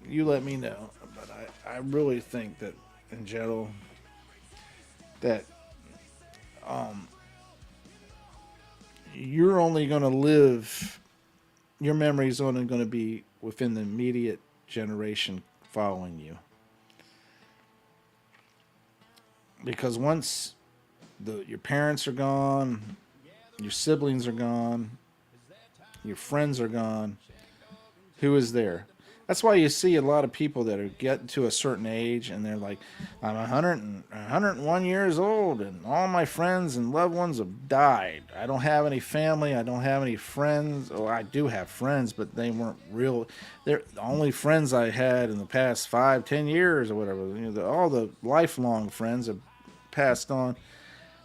You let me know. But I really think that, in general, that you're only going to live, your memory's only going to be within the immediate generation following you. Because once your parents are gone, your siblings are gone, your friends are gone, who is there? That's why you see a lot of people that are getting to a certain age and they're like, I'm 101 years old and all my friends and loved ones have died. I don't have any family. I don't have any friends. Oh, I do have friends, but they weren't real. They're the only friends I had in the past 5, 10 years or whatever. All the lifelong friends have passed on.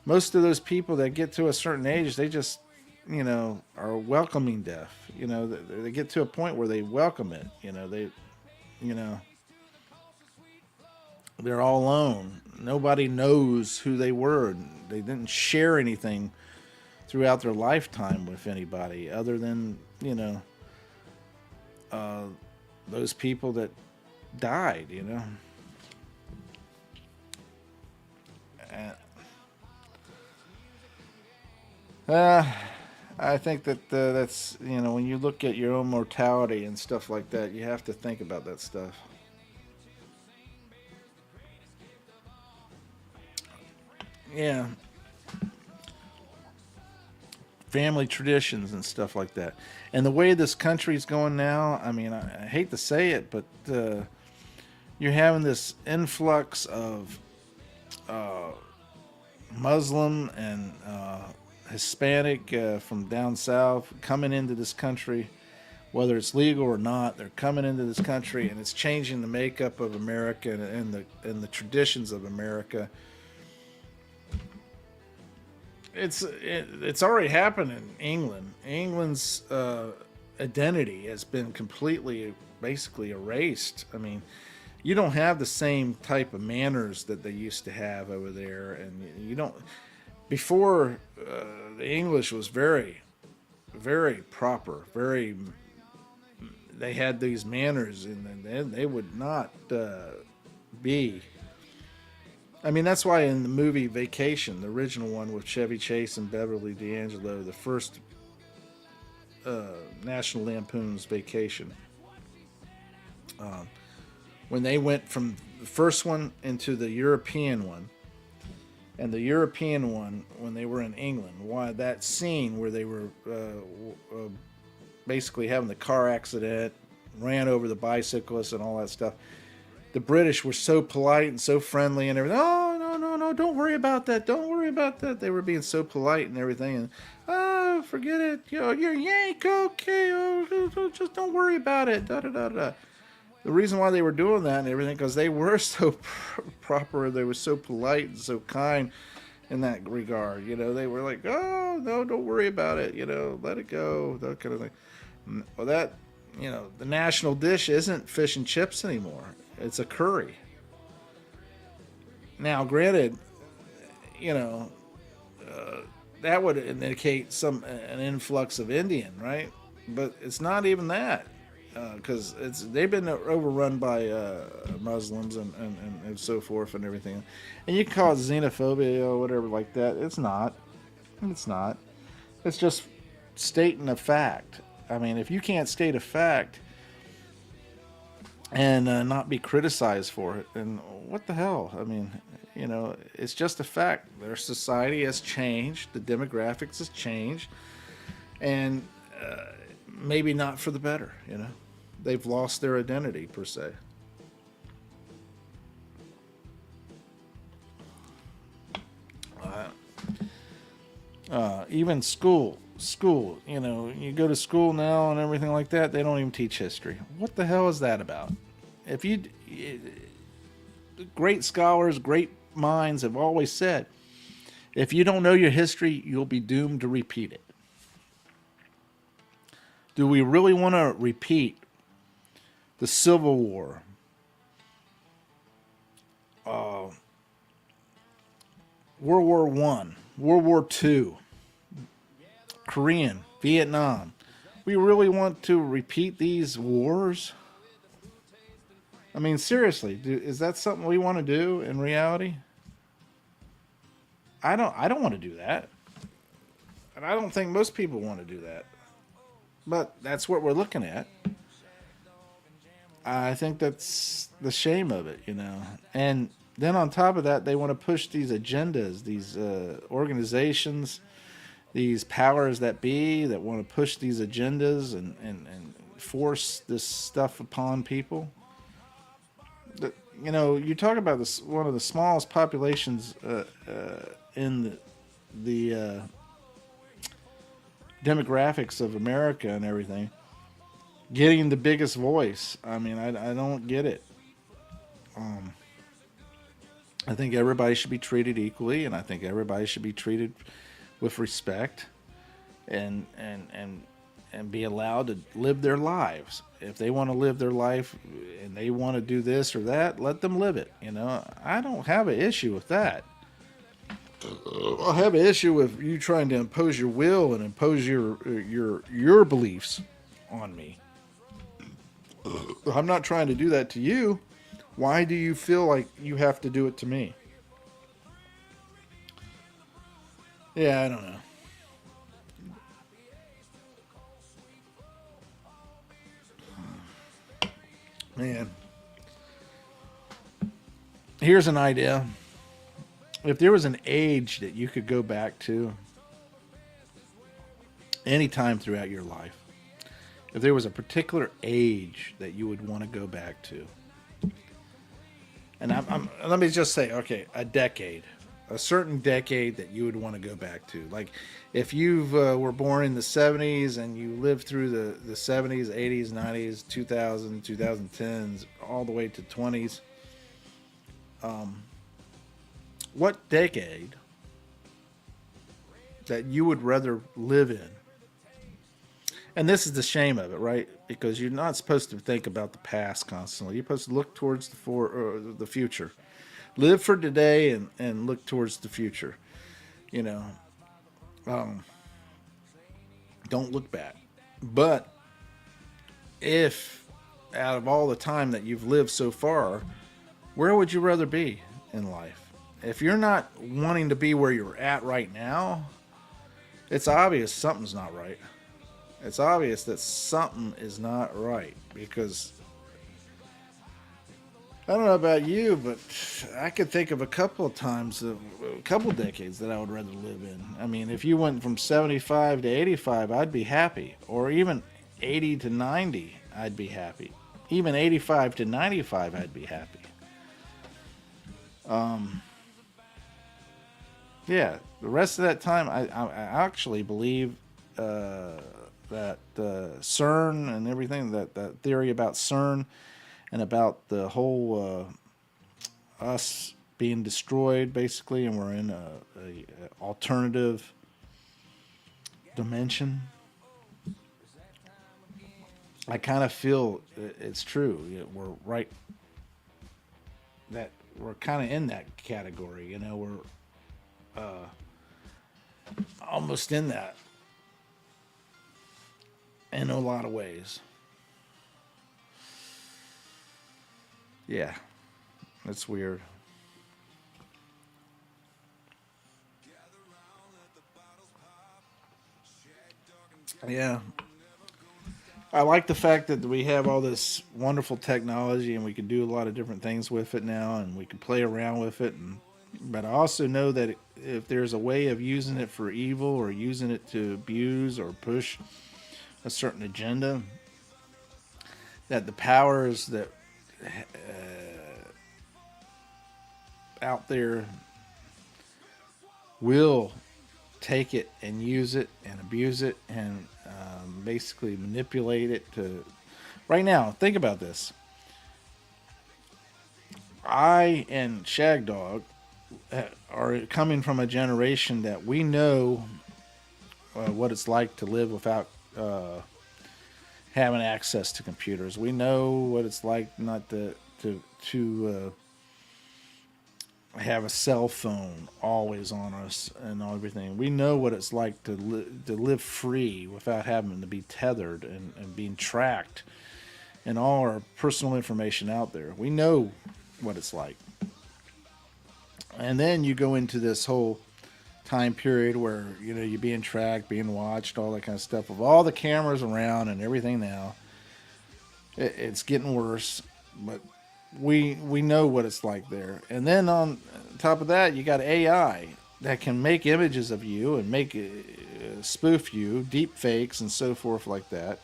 Most of those people that get to a certain age, they just, are welcoming death. They get to a point where they welcome it. They're all alone. Nobody knows who they were. They didn't share anything throughout their lifetime with anybody other than, those people that died, I think that that's, when you look at your own mortality and stuff like that, you have to think about that stuff. Yeah. family traditions and stuff like that. And the way this country's going now, I mean, I hate to say it, but you're having this influx of Muslim and Hispanic from down south coming into this country, whether it's legal or not. They're coming into this country, and it's changing the makeup of America and the traditions of America. It's already happened in England. England's identity has been completely, basically erased. I mean, you don't have the same type of manners that they used to have over there, and you don't. Before, the English was very, very proper. Very, they had these manners, and they would not be. I mean, that's why in the movie Vacation, the original one with Chevy Chase and Beverly D'Angelo, the first National Lampoon's Vacation, when they went from the first one into the European one, and the European one when they were in England, why that scene where they were basically having the car accident, ran over the bicyclist and all that stuff. The British were so polite and so friendly and everything. Oh, no, no, no, don't worry about that. Don't worry about that. They were being so polite and everything. And, oh, forget it. You know, you're Yank, okay. Oh, just don't worry about it. Da, da, da, da. The reason why they were doing that and everything, because they were so proper. They were so polite and so kind in that regard. You know, they were like, oh, no, don't worry about it. You know, let it go. That kind of thing. Well, that, you know, the national dish isn't fish and chips anymore. It's a curry. Now, granted, you know, that would indicate an influx of Indian, right? But it's not even that, because they've been overrun by Muslims and so forth and everything. And you can call it xenophobia or whatever like that. It's not. It's not. It's just stating a fact. I mean, if you can't state a fact and not be criticized for it, then what the hell? I mean, you know, it's just a fact. Their society has changed, the demographics has changed, and maybe not for the better. You know, they've lost their identity per se. Even school, you know, you go to school now and everything like that, they don't even teach history. What the hell is that about? If you, great scholars, great minds have always said, if you don't know your history, you'll be doomed to repeat it. Do we really want to repeat the Civil War, World War I, World War II, Korean, Vietnam? We really want to repeat these wars? I mean, seriously, is that something we want to do in reality? I don't want to do that. And I don't think most people want to do that. But that's what we're looking at. I think that's the shame of it, you know. And then on top of that, they want to push these agendas, these organizations, these powers that be that want to push these agendas and force this stuff upon people. You know, you talk about this, one of the smallest populations in the demographics of America and everything, getting the biggest voice. I mean, I don't get it. I think everybody should be treated equally, and I think everybody should be treated with respect and be allowed to live their lives. If they want to live their life and they want to do this or that, let them live it. You know, I don't have an issue with that. I have an issue with you trying to impose your will and impose your beliefs on me. I'm not trying to do that to you. Why do you feel like you have to do it to me? Yeah, I don't know. Man. Here's an idea. If there was an age that you could go back to any time throughout your life, if there was a particular age that you would want to go back to, and let me just say, okay, a decade, a certain decade that you would want to go back to. Like, if you were born in the 70s and you lived through the 70s, 80s, 90s, 2000, 2010s, all the way to 20s, what decade that you would rather live in? And this is the shame of it, right? Because you're not supposed to think about the past constantly. You're supposed to look towards the future. Live for today and look towards the future. You know, um, don't look back. But if out of all the time that you've lived so far, where would you rather be in life? If you're not wanting to be where you're at right now, it's obvious something's not right. It's obvious that something is not right because I don't know about you, but I could think of a couple of times, a couple of decades that I would rather live in. I mean, if you went from 75 to 85, I'd be happy. Or even 80 to 90, I'd be happy. Even 85 to 95, I'd be happy. Yeah, the rest of that time, I actually believe that CERN and everything, that theory about CERN and about the whole us being destroyed, basically, and we're in a alternative dimension. I kind of feel it's true. We're right that we're kind of in that category. You know, we're almost in that in a lot of ways. Yeah, that's weird. Yeah, I like the fact that we have all this wonderful technology and we can do a lot of different things with it now, and we can play around with it. And but I also know that if there's a way of using it for evil or using it to abuse or push a certain agenda, that the powers that out there will take it and use it and abuse it and basically manipulate it to. Right now, think about this. I and Shagdog are coming from a generation that we know what it's like to live without having access to computers. We know what it's like not to have a cell phone always on us and everything. We know what it's like to live free without having to be tethered and being tracked and all our personal information out there. We know what it's like. And then you go into this whole time period where you're being tracked, being watched, all that kind of stuff. With all the cameras around and everything now, it's getting worse. But we know what it's like there. And then on top of that, you got AI that can make images of you and make spoof you, deep fakes and so forth like that.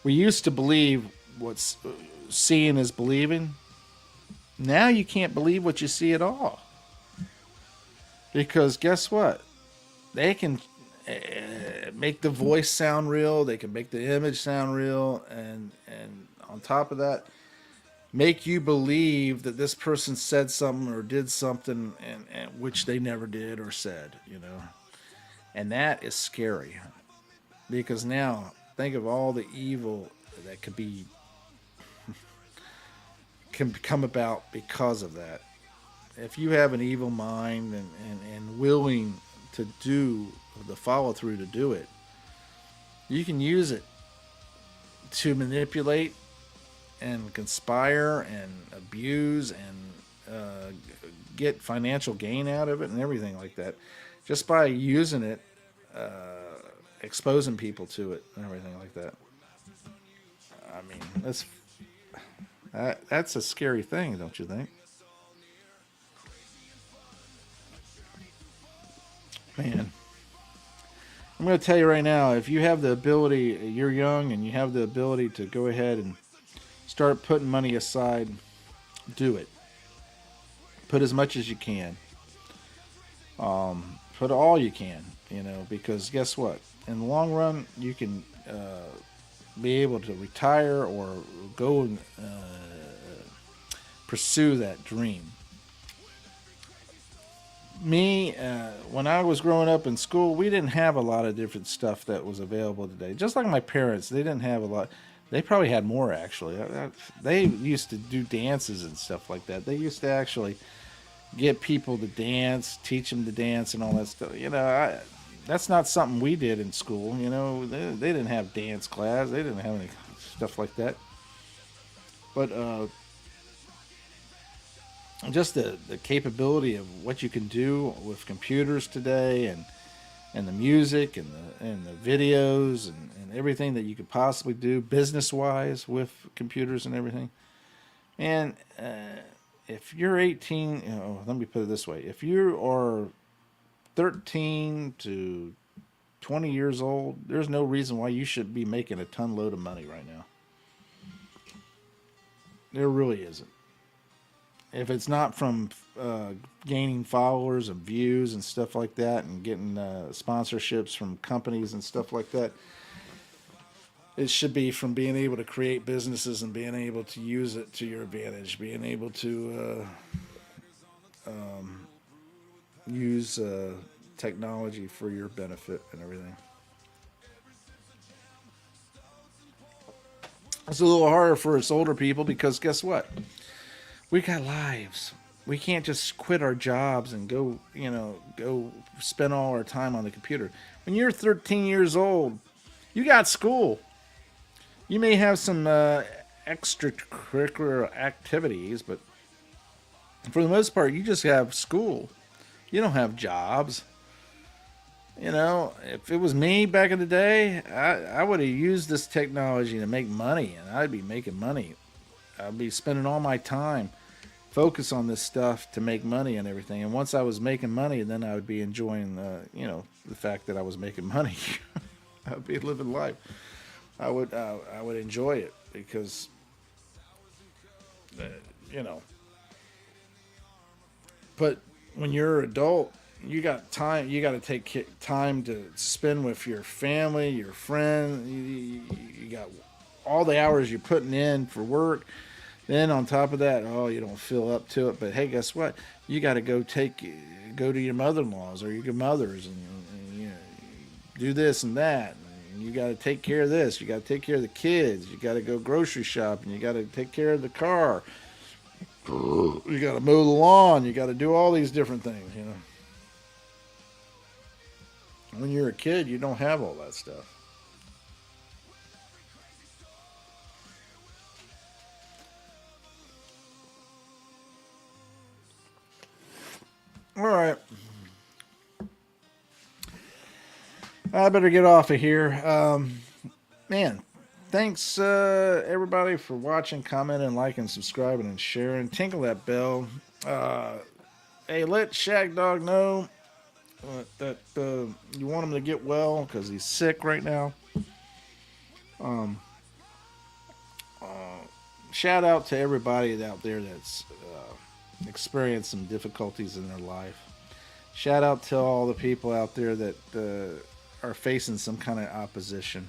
We used to believe what's seeing is believing. Now you can't believe what you see at all. Because guess what? They can make the voice sound real. They can make the image sound real, and on top of that, make you believe that this person said something or did something, and which they never did or said. And that is scary because now think of all the evil that can come about because of that. If you have an evil mind and willing to do the follow through to do it, you can use it to manipulate and conspire and abuse and get financial gain out of it and everything like that, just by using it, exposing people to it and everything like that. I mean, that's a scary thing, don't you think? Man, I'm going to tell you right now, if you have the ability, you're young and you have the ability to go ahead and start putting money aside, do it. Put as much as you can. Put all you can, because guess what? In the long run, you can be able to retire or go and pursue that dream. Me, when I was growing up in school, we didn't have a lot of different stuff that was available today. Just like my parents, they didn't have a lot. They probably had more actually. They used to do dances and stuff like that. They used to actually get people to dance, teach them to dance, and all that stuff. That's not something we did in school. They didn't have dance class. They didn't have any stuff like that. But just the capability of what you can do with computers today, and the music and the videos and everything that you could possibly do business wise with computers and everything. And if you're 18, let me put it this way: if you are 13 to 20 years old, there's no reason why you should be making a ton load of money right now. There really isn't. If it's not from gaining followers and views and stuff like that, and getting sponsorships from companies and stuff like that, it should be from being able to create businesses and being able to use it to your advantage, being able to use technology for your benefit and everything. It's a little harder for us older people because guess what? We got lives. We can't just quit our jobs and go spend all our time on the computer. When you're 13 years old, you got school. You may have some extracurricular activities, but for the most part, you just have school. You don't have jobs. If it was me back in the day, I would have used this technology to make money, and I'd be making money. I'd be spending all my time focus on this stuff to make money and everything. And once I was making money, then I would be enjoying, the fact that I was making money. I'd be living life. I would enjoy it because, uh, you know. But when you're an adult, you got time. You got to take time to spend with your family, your friends. You got all the hours you're putting in for work. Then on top of that, you don't feel up to it. But hey, guess what? You got to go to your mother-in-laws or your mothers and do this and that. And you got to take care of this. You got to take care of the kids. You got to go grocery shopping. You got to take care of the car. You got to mow the lawn. You got to do all these different things. When you're a kid, you don't have all that stuff. All right. I better get off of here. Man, thanks everybody for watching, commenting, liking, subscribing, and sharing. Tinkle that bell. Hey, let Shagdog know that you want him to get well because he's sick right now. Shout out to everybody out there that's experienced some difficulties in their life. Shout out to all the people out there that are facing some kind of opposition.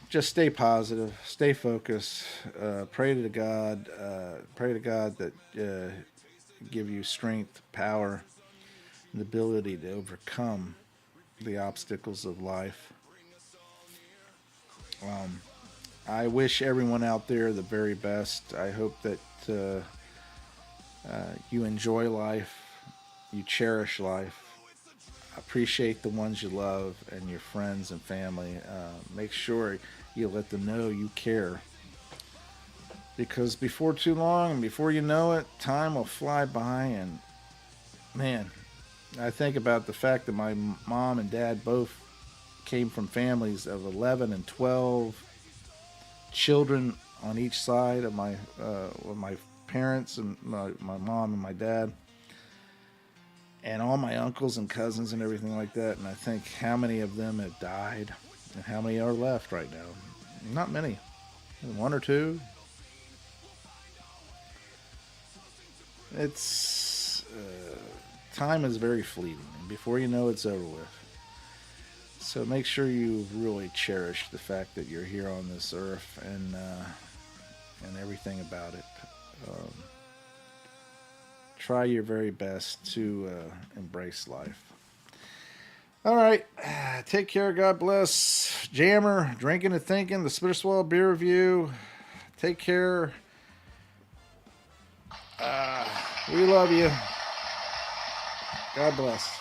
Just stay positive, stay focused. Pray to God. Pray to God that give you strength, power, and the ability to overcome the obstacles of life. I wish everyone out there the very best. I hope that you enjoy life, you cherish life, appreciate the ones you love and your friends and family. Make sure you let them know you care. Because before too long, and before you know it, time will fly by. And man, I think about the fact that my mom and dad both came from families of 11 and 12 children on each side of my parents and my mom and my dad. and all my uncles and cousins and everything like that. And I think how many of them have died and how many are left right now. Not many. One or two. It's time is very fleeting, and before you know it's over with. So make sure you really cherish the fact that you're here on this earth and everything about it. Um, Try your very best to embrace life. All right. Take care. God bless. Jammer, Drinking and Thinking, the Spitter Swell Beer Review. Take care. We love you. God bless.